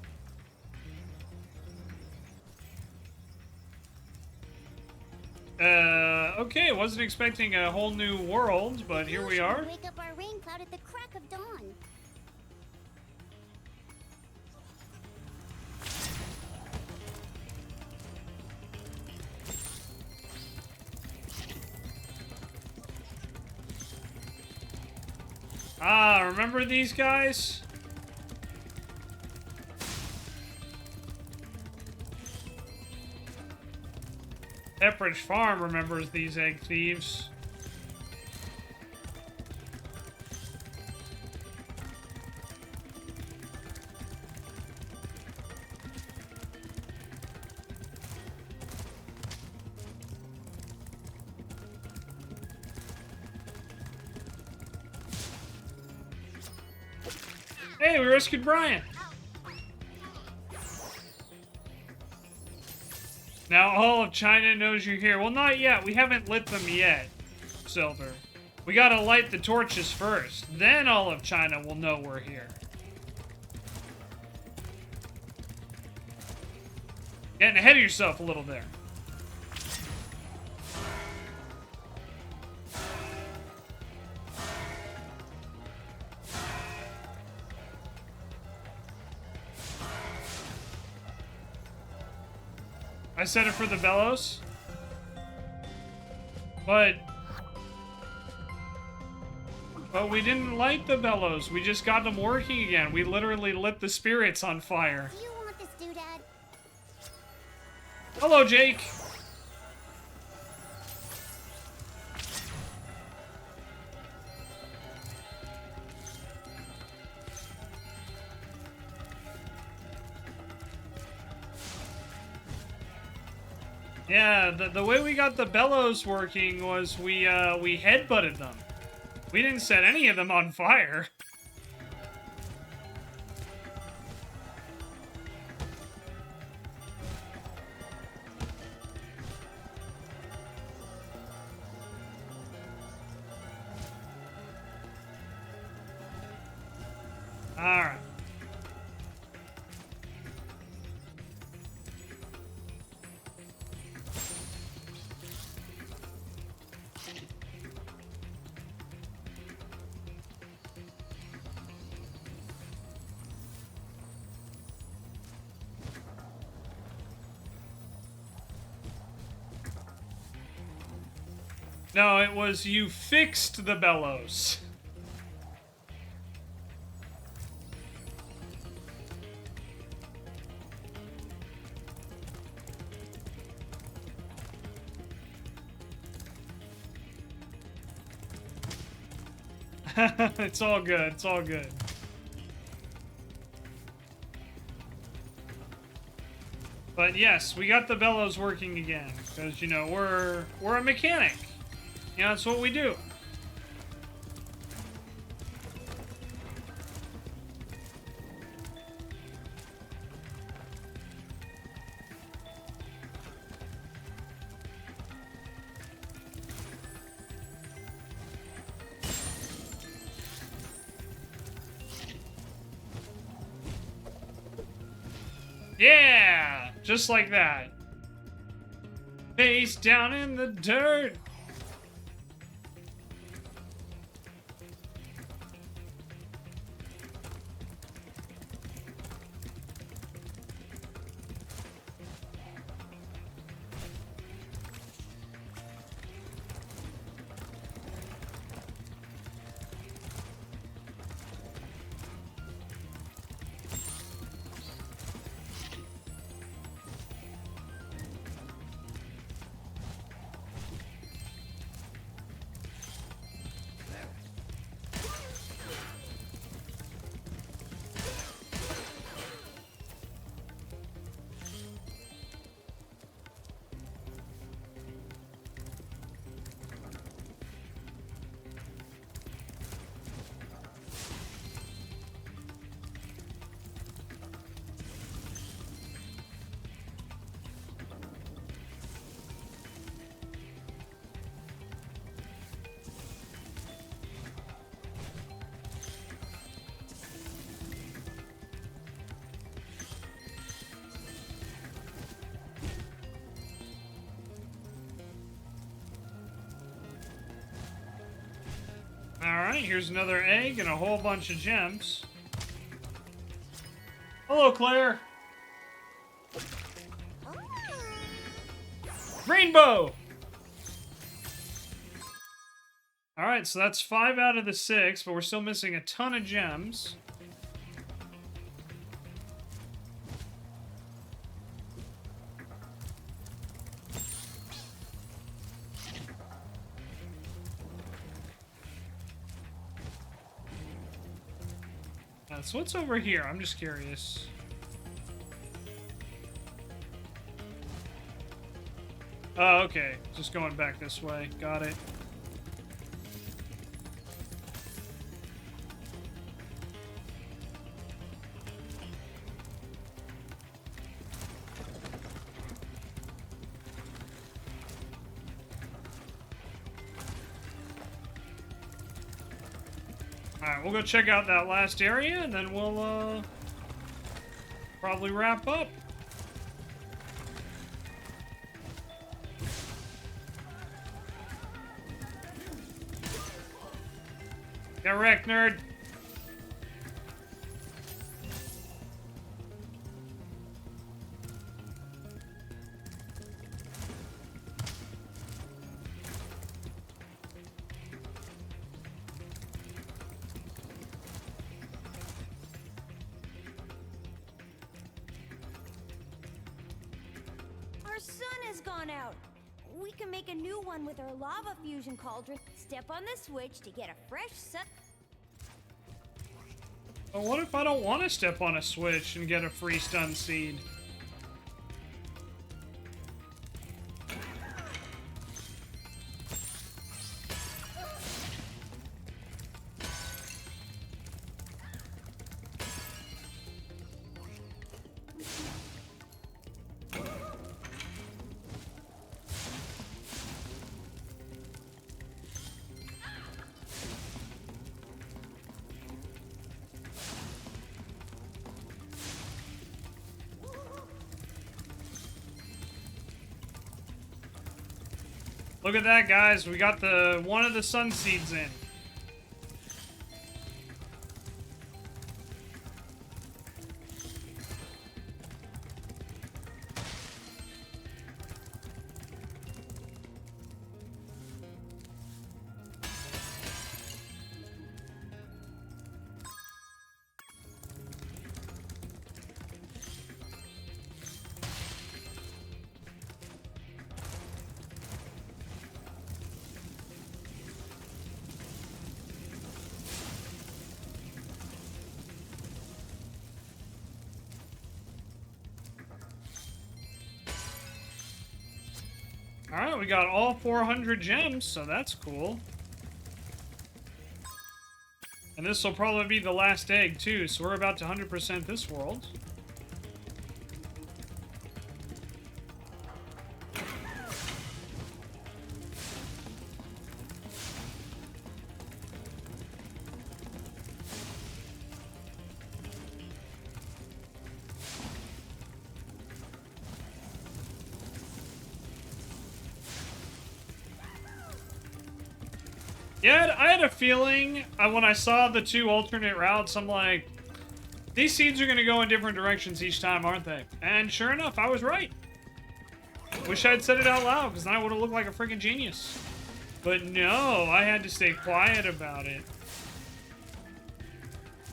Okay, wasn't expecting a whole new world, but here we are. Wake up our rain cloud at the crack of dawn. Ah, remember these guys? Pepperidge Farm remembers these egg thieves. Hey, we rescued Brian. Now all of China knows you're here. Well, not yet. We haven't lit them yet, Silver. We gotta light the torches first. Then all of China will know we're here. Getting ahead of yourself a little there. I set it for the bellows. But we didn't light the bellows. We just got them working again. We literally lit the spirits on fire. Do you want this doodad? Hello, Jake. Yeah, the way we got the bellows working was we headbutted them. We didn't set any of them on fire. Alright. No, it was you fixed the bellows. It's all good. It's all good. But yes, we got the bellows working again because you know we're a mechanic. You know, that's what we do. Yeah, just like that. Face down in the dirt. Alright, here's another egg and a whole bunch of gems. Hello, Claire. Rainbow! Alright, so that's 5 out of the 6, but we're still missing a ton of gems. So what's over here? I'm just curious. Oh, okay. Just going back this way. Got it. Alright, we'll go check out that last area, and then we'll, probably wrap up. Get wrecked, nerd! on out. We can make a new one with our lava fusion cauldron. Step on the switch to get a fresh sun. But what if I don't want to step on a switch and get a free stun seed? Look at that, guys. We got the one of the sun seeds in. Alright, we got all 400 gems, so that's cool. And this will probably be the last egg, too, so we're about to 100% this world. Yeah, I had a feeling when I saw the two alternate routes, I'm like, these seeds are going to go in different directions each time, aren't they? And sure enough, I was right. Wish I'd said it out loud, because then I would have looked like a freaking genius. But no, I had to stay quiet about it.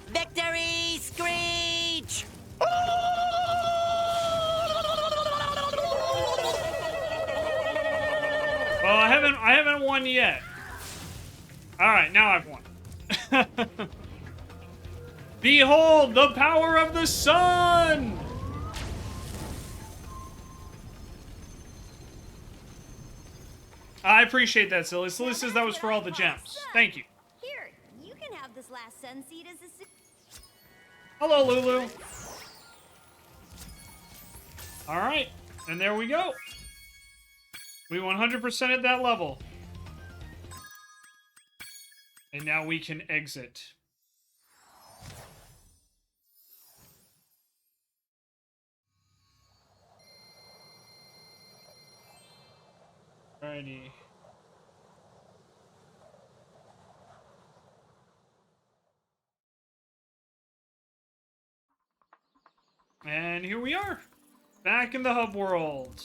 Victory Screech! Well, I haven't won yet. Alright, now I've won. Behold the power of the sun! I appreciate that, Silly. Silly says that was for all the gems. Thank you. Here, you can have this last sun seed as a... Hello, Lulu. Alright, and there we go. We 100% at that level. And now we can exit. Alrighty. And here we are. Back in the hub world.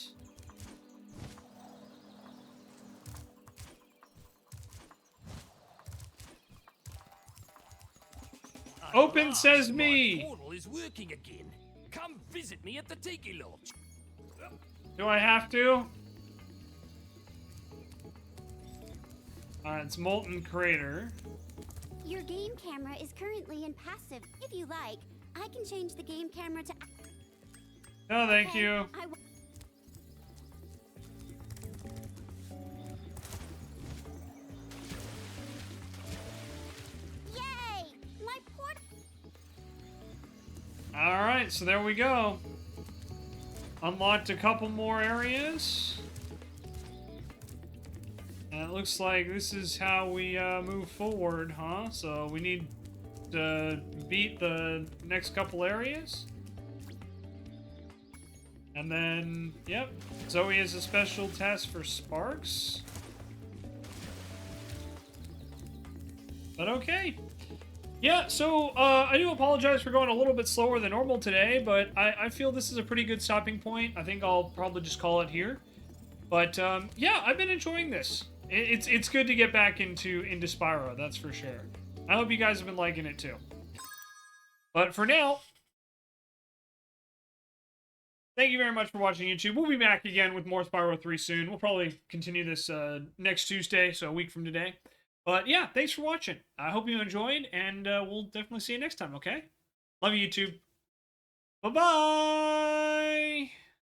Open says me. My portal is working again. Come visit me at the Tiki Lodge. Do I have to? It's Molten Crater. Your game camera is currently in passive. If you like, I can change the game camera to... No, thank you. Yay! My port... Alright, so there we go. Unlocked a couple more areas. And it looks like this is how we move forward, huh? So we need to beat the next couple areas. And then, yep, Zoe has a special test for Sparks. But okay. Yeah, so I do apologize for going a little bit slower than normal today, but I feel this is a pretty good stopping point. I think I'll probably just call it here. But yeah, I've been enjoying this. It's good to get back into Spyro, that's for sure. I hope you guys have been liking it too. But for now, thank you very much for watching YouTube. We'll be back again with more Spyro 3 soon. We'll probably continue this next Tuesday, so a week from today. But yeah, thanks for watching. I hope you enjoyed, and we'll definitely see you next time, okay? Love you, YouTube. Bye-bye!